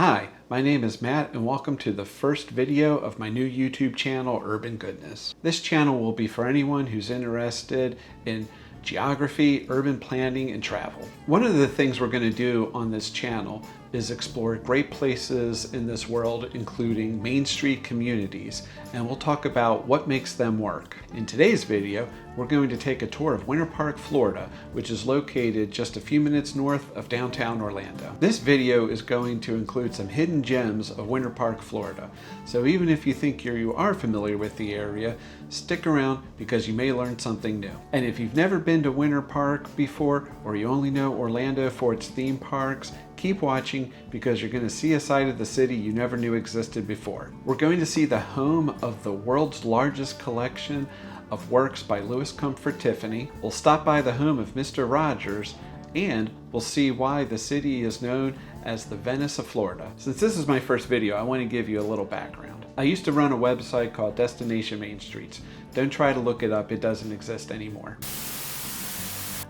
Hi, my name is Matt and welcome to the first video of my new YouTube channel, Urban Goodness. This channel will be for anyone who's interested in geography, urban planning, and travel. One of the things we're going to do on this channel is explore great places in this world, including Main Street communities, and we'll talk about what makes them work. In today's video, we're going to take a tour of Winter Park, Florida, which is located just a few minutes north of downtown Orlando. This video is going to include some hidden gems of Winter Park, Florida. So even if you think you are familiar with the area, stick around because you may learn something new. And if you've never been to Winter Park before, or you only know Orlando for its theme parks, keep watching because you're going to see a side of the city you never knew existed before. We're going to see the home of the world's largest collection of works by Louis Comfort Tiffany. We'll stop by the home of Mr. Rogers, and we'll see why the city is known as the Venice of Florida. Since this is my first video, I want to give you a little background. I used to run a website called Destination Main Streets. Don't try to look it up, it doesn't exist anymore.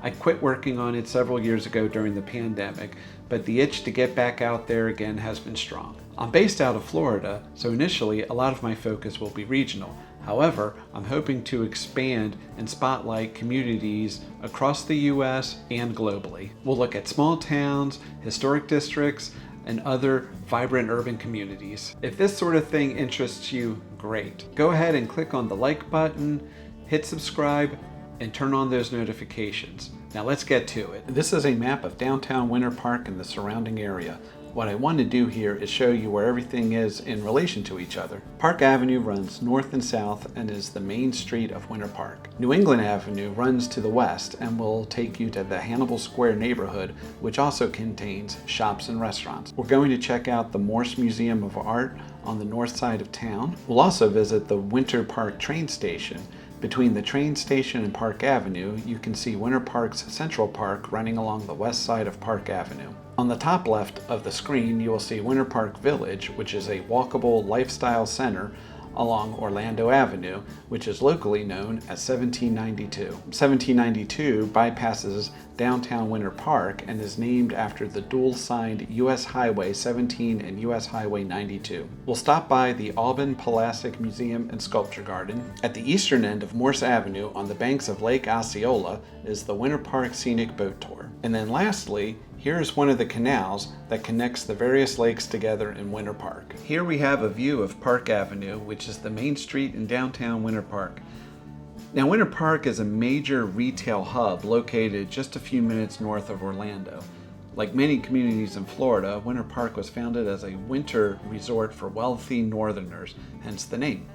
I quit working on it several years ago during the pandemic, but the itch to get back out there again has been strong. I'm based out of Florida, so initially a lot of my focus will be regional. However, I'm hoping to expand and spotlight communities across the US and globally. We'll look at small towns, historic districts, and other vibrant urban communities. If this sort of thing interests you, great. Go ahead and click on the like button, hit subscribe, and turn on those notifications. Now let's get to it. This is a map of downtown Winter Park and the surrounding area. What I want to do here is show you where everything is in relation to each other. Park Avenue runs north and south and is the main street of Winter Park. New England Avenue runs to the west and will take you to the Hannibal Square neighborhood, which also contains shops and restaurants. We're going to check out the Morse Museum of Art on the north side of town. We'll also visit the Winter Park train station. Between the train station and Park Avenue, you can see Winter Park's Central Park running along the west side of Park Avenue. On the top left of the screen, you will see Winter Park Village, which is a walkable lifestyle center along Orlando Avenue, which is locally known as 1792. 1792 bypasses downtown Winter Park and is named after the dual-signed US Highway 17 and US Highway 92. We'll stop by the Alban Palacic Museum and Sculpture Garden. At the eastern end of Morse Avenue on the banks of Lake Osceola is the Winter Park Scenic Boat Tour. And then lastly, here is one of the canals that connects the various lakes together in Winter Park. Here we have a view of Park Avenue, which is the main street in downtown Winter Park. Now, Winter Park is a major retail hub located just a few minutes north of Orlando. Like many communities in Florida, Winter Park was founded as a winter resort for wealthy northerners, hence the name.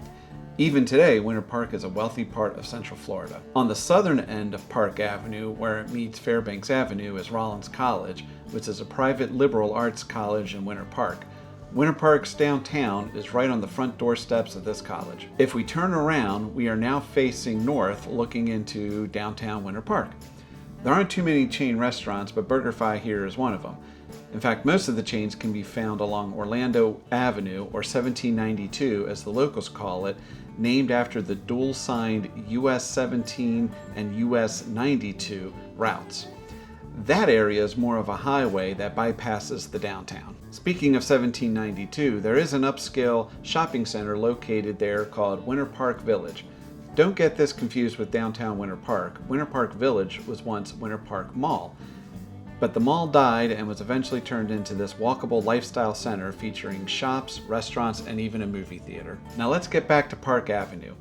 Even today, Winter Park is a wealthy part of Central Florida. On the southern end of Park Avenue, where it meets Fairbanks Avenue, is Rollins College, which is a private liberal arts college in Winter Park. Winter Park's downtown is right on the front doorsteps of this college. If we turn around, we are now facing north, looking into downtown Winter Park. There aren't too many chain restaurants, but BurgerFi here is one of them. In fact, most of the chains can be found along Orlando Avenue, or 1792 as the locals call it, named after the dual-signed US 17 and US 92 routes. That area is more of a highway that bypasses the downtown. Speaking of 1792, there is an upscale shopping center located there called Winter Park Village. Don't get this confused with downtown Winter Park. Winter Park Village was once Winter Park Mall, but the mall died and was eventually turned into this walkable lifestyle center featuring shops, restaurants, and even a movie theater. Now let's get back to Park Avenue.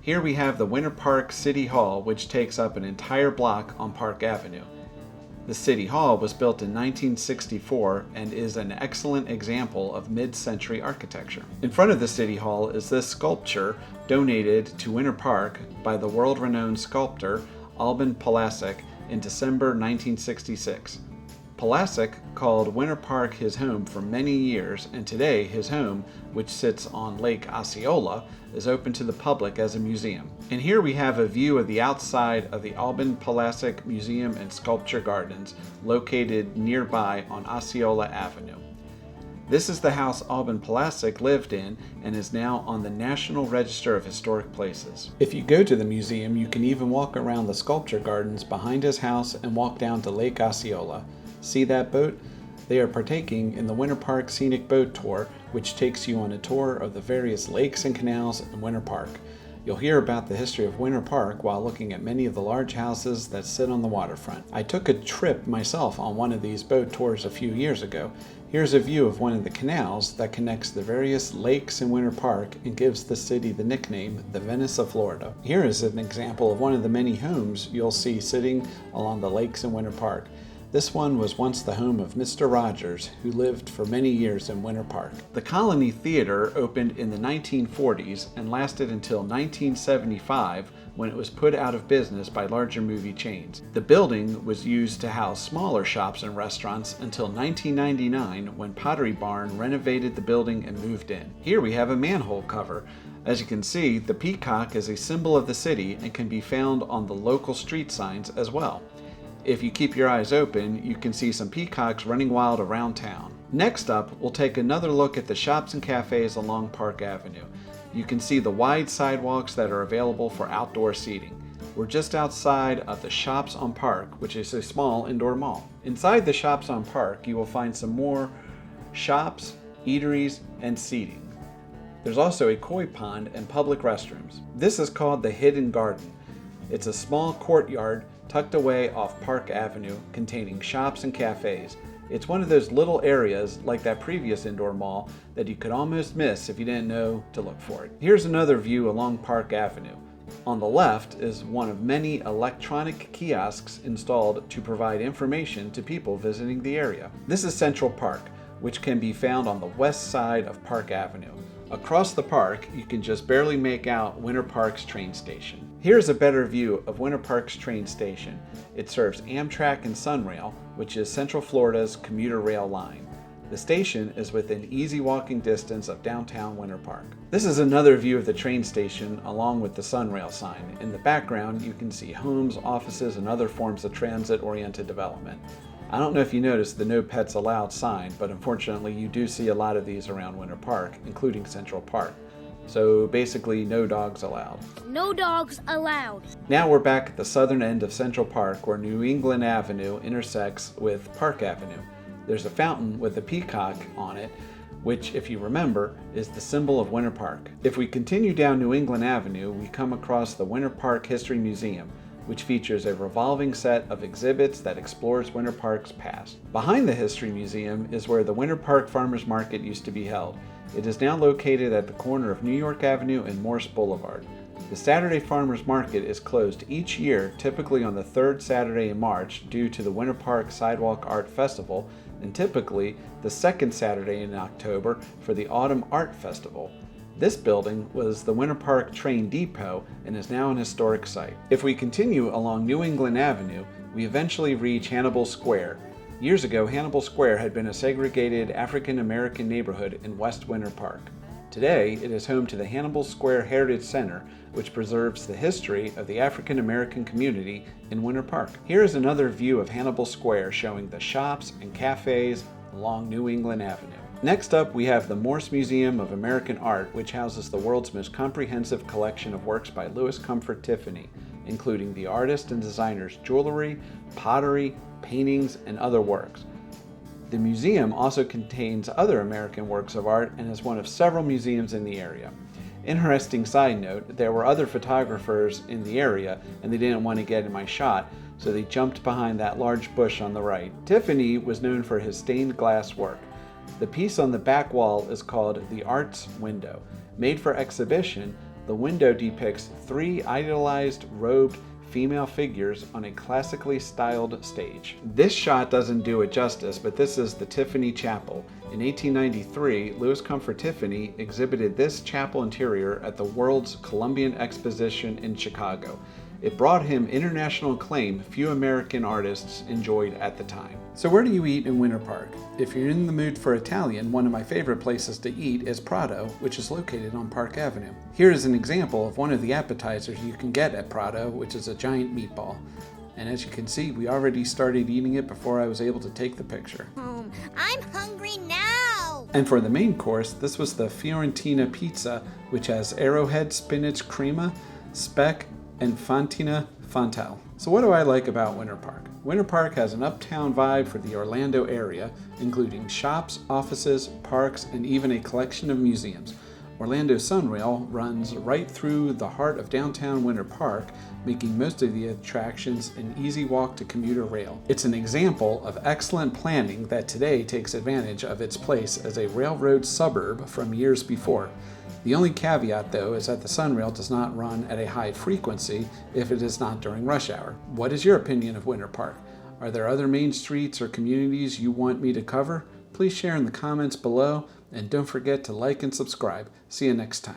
Here we have the Winter Park City Hall, which takes up an entire block on Park Avenue. The City Hall was built in 1964 and is an excellent example of mid-century architecture. In front of the City Hall is this sculpture donated to Winter Park by the world-renowned sculptor Alban Palacic in December 1966. Palacic called Winter Park his home for many years, and today his home, which sits on Lake Osceola, is open to the public as a museum. And here we have a view of the outside of the Alban Palacic Museum and Sculpture Gardens, located nearby on Osceola Avenue. This is the house Alban Palacic lived in and is now on the National Register of Historic Places. If you go to the museum, you can even walk around the sculpture gardens behind his house and walk down to Lake Osceola. See that boat? They are partaking in the Winter Park Scenic Boat Tour, which takes you on a tour of the various lakes and canals in Winter Park. You'll hear about the history of Winter Park while looking at many of the large houses that sit on the waterfront. I took a trip myself on one of these boat tours a few years ago. Here's a view of one of the canals that connects the various lakes in Winter Park and gives the city the nickname the Venice of Florida. Here is an example of one of the many homes you'll see sitting along the lakes in Winter Park. This one was once the home of Mr. Rogers, who lived for many years in Winter Park. The Colony Theater opened in the 1940s and lasted until 1975, when it was put out of business by larger movie chains. The building was used to house smaller shops and restaurants until 1999, when Pottery Barn renovated the building and moved in. Here we have a manhole cover. As you can see, the peacock is a symbol of the city and can be found on the local street signs as well. If you keep your eyes open, you can see some peacocks running wild around town. Next up, we'll take another look at the shops and cafes along Park Avenue. You can see the wide sidewalks that are available for outdoor seating. We're just outside of the Shops on Park, which is a small indoor mall. Inside the Shops on Park, you will find some more shops, eateries, and seating. There's also a koi pond and public restrooms. This is called the Hidden Garden. It's a small courtyard tucked away off Park Avenue containing shops and cafes. It's one of those little areas like that previous indoor mall that you could almost miss if you didn't know to look for it. Here's another view along Park Avenue. On the left is one of many electronic kiosks installed to provide information to people visiting the area. This is Central Park, which can be found on the west side of Park Avenue. Across the park, you can just barely make out Winter Park's train station. Here's a better view of Winter Park's train station. It serves Amtrak and Sunrail, which is Central Florida's commuter rail line. The station is within easy walking distance of downtown Winter Park. This is another view of the train station along with the Sunrail sign. In the background, you can see homes, offices, and other forms of transit-oriented development. I don't know if you noticed the No Pets Allowed sign, but unfortunately you do see a lot of these around Winter Park, including Central Park. So basically, no dogs allowed. No dogs allowed. Now we're back at the southern end of Central Park, where New England Avenue intersects with Park Avenue. There's a fountain with a peacock on it, which, if you remember, is the symbol of Winter Park. If we continue down New England Avenue, we come across the Winter Park History Museum, which features a revolving set of exhibits that explores Winter Park's past. Behind the History Museum is where the Winter Park Farmers Market used to be held. It is now located at the corner of New York Avenue and Morse Boulevard. The Saturday Farmers Market is closed each year, typically on the third Saturday in March due to the Winter Park Sidewalk Art Festival, and typically the second Saturday in October for the Autumn Art Festival. This building was the Winter Park Train Depot and is now an historic site. If we continue along New England Avenue, we eventually reach Hannibal Square. Years ago, Hannibal Square had been a segregated African American neighborhood in West Winter Park. Today, it is home to the Hannibal Square Heritage Center, which preserves the history of the African American community in Winter Park. Here is another view of Hannibal Square showing the shops and cafes along New England Avenue. Next up, we have the Morse Museum of American Art, which houses the world's most comprehensive collection of works by Louis Comfort Tiffany, including the artist and designer's jewelry, pottery, paintings, and other works. The museum also contains other American works of art and is one of several museums in the area. Interesting side note, there were other photographers in the area and they didn't want to get in my shot, so they jumped behind that large bush on the right. Tiffany was known for his stained glass work. The piece on the back wall is called the Arts Window. Made for exhibition, the window depicts three idealized, robed female figures on a classically styled stage. This shot doesn't do it justice, but this is the Tiffany Chapel. In 1893, Louis Comfort Tiffany exhibited this chapel interior at the World's Columbian Exposition in Chicago. It brought him international acclaim few American artists enjoyed at the time. So where do you eat in Winter Park? If you're in the mood for Italian, one of my favorite places to eat is Prado, which is located on Park Avenue. Here is an example of one of the appetizers you can get at Prado, which is a giant meatball. And as you can see, we already started eating it before I was able to take the picture. I'm hungry now! And for the main course, this was the Fiorentina pizza, which has arrowhead spinach crema, speck, and fontina Fontel. So what do I like about Winter Park? Winter Park has an uptown vibe for the Orlando area, including shops, offices, parks, and even a collection of museums. Orlando Sunrail runs right through the heart of downtown Winter Park, making most of the attractions an easy walk to commuter rail. It's an example of excellent planning that today takes advantage of its place as a railroad suburb from years before. The only caveat, though, is that the Sunrail does not run at a high frequency if it is not during rush hour. What is your opinion of Winter Park? Are there other main streets or communities you want me to cover? Please share in the comments below, and don't forget to like and subscribe. See you next time.